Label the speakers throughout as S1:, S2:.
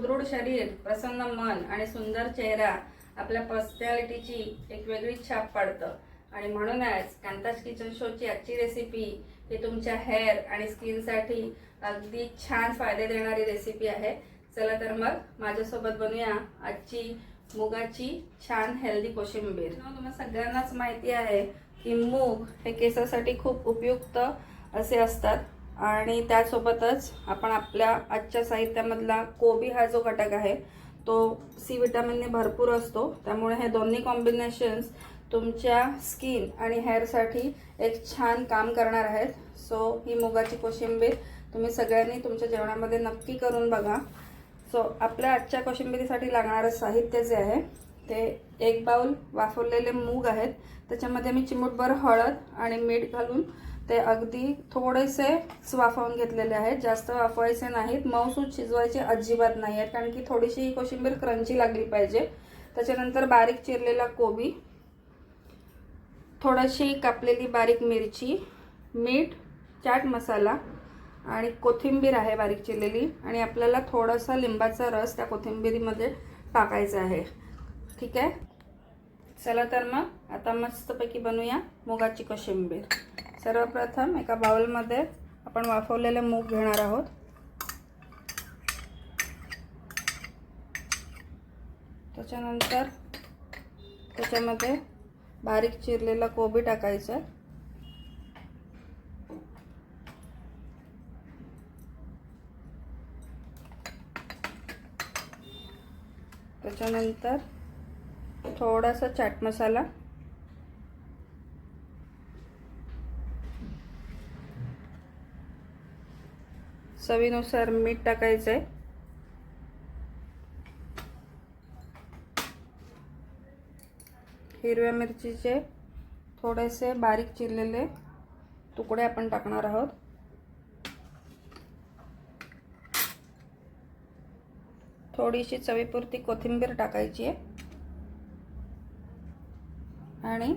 S1: सुदृढ शरीर, प्रसन्न मन आणि सुंदर चेहरा आपल्या पर्सनॅलिटीची एक वेगळी छाप पाडतं. आणि म्हणूनच कांताज किचन शोची आजची रेसिपी ही तुमच्या हेअर आणि स्किनसाठी अगदी छान फायदे देणारी रेसिपी आहे. चला तर मग माझ्यासोबत बनवूया आजची मुगाची छान हेल्दी कोशिंबीर. तुम्हाला सगळ्यांनाच माहिती आहे की मूग हे केसासाठी खूप उपयुक्त असे असतात आणि त्यासोबतच आपण आपल्या आजच्या साहित्यामधला कोबी हा जो घटक आहे तो सी विटामिनने भरपूर असतो. त्यामुळे हे दोन्ही कॉम्बिनेशन्स तुमच्या स्किन आणि हेअरसाठी एक छान काम करणार आहेत. सो ही मुगाची कोशिंबीर तुम्ही सगळ्यांनी तुमच्या जेवणामध्ये नक्की करून बघा. सो आपल्या आजच्या कोशिंबीरीसाठी लागणारं साहित्य जे आहे ते 1 बाउल वाफवलेले मूग आहेत. त्याच्यामध्ये मी चिमूटभर हळद आणि मीठ घालून ते अगदी थोडेसे वाफवून घेतलेले आहेत. जास्त वाफवायचे नाहीत, मऊसूत शिजवायचे अजिबात नाही आहेत, कारण की थोडीशी ही कोशिंबीर क्रंची लागली पाहिजे. त्याच्यानंतर बारीक चिरलेला कोबी, थोडीशी कापलेली बारीक मिरची, मीठ, चाट मसाला आणि कोथिंबीर आहे बारीक चिरलेली. आणि आपल्याला थोडासा लिंबाचा रस त्या कोथिंबीरीमध्ये टाकायचा आहे. ठीक आहे, चला तर मग आता मस्तपैकी बनवूया मुगाची कोशिंबीर. सर्वप्रथम एका बाउलमध्ये आपण वाफवलेले मूग घेणार आहोत. त्याच्यानंतर त्याच्यामध्ये बारीक चिरलेला कोबी टाकायचा. त्याच्यानंतर थोडासा चाट मसाला, चवीनुसार मीठ टाकायचं आहे. हिरव्या मिरचीचे थोडेसे बारीक चिरलेले तुकडे आपण टाकणार आहोत. थोडीशी चवीपुरती कोथिंबीर टाकायची आहे आणि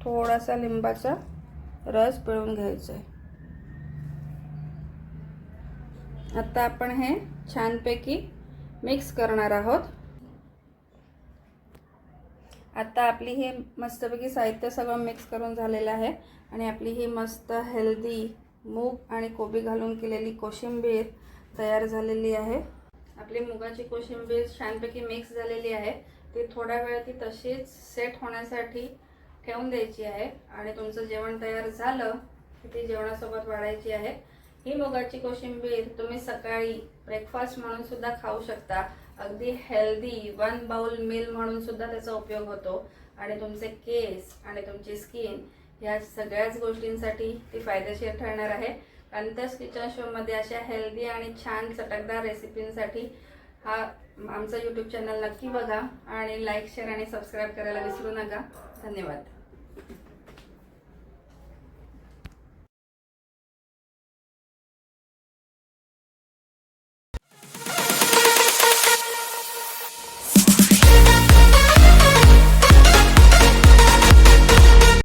S1: थोडासा लिंबाचा रस पिळून घ्यायचा आहे. आता आपण हे छानपैकी मिक्स करणार आहोत. आता आपली हे मस्तपैकी साहित्य सगळं मिक्स करून झालेलं आहे आणि आपली ही मस्त हेल्दी मूग आणि कोबी घालून केलेली कोशिंबीर तयार झालेली आहे. आपली मुगाची कोशिंबीर छानपैकी मिक्स झालेली आहे. ती थोड्या वेळ ती तशीच सेट होण्यासाठी ठेवून द्यायची आहे आणि तुमचं जेवण तयार झालं की ती जेवणासोबत वाढायची आहे. ही मुगाची कोशिंबीर तुम्ही सकाळी ब्रेकफास्ट म्हणून सुद्धा खाऊ शकता. अगदी हेल्दी 1 बाउल मील म्हणून सुद्धा त्याचा उपयोग होतो आणि तुमचे केस आणि तुमची स्किन ह्या सगळ्याच गोष्टींसाठी ती फायदेशीर ठरणार आहे. कांताज किचन शोमध्ये अशा हेल्दी आणि छान चटकदार रेसिपींसाठी हा आमचा यूट्यूब चॅनल नक्की बघा आणि लाईक, शेअर आणि सबस्क्राईब करायला विसरू नका. धन्यवाद.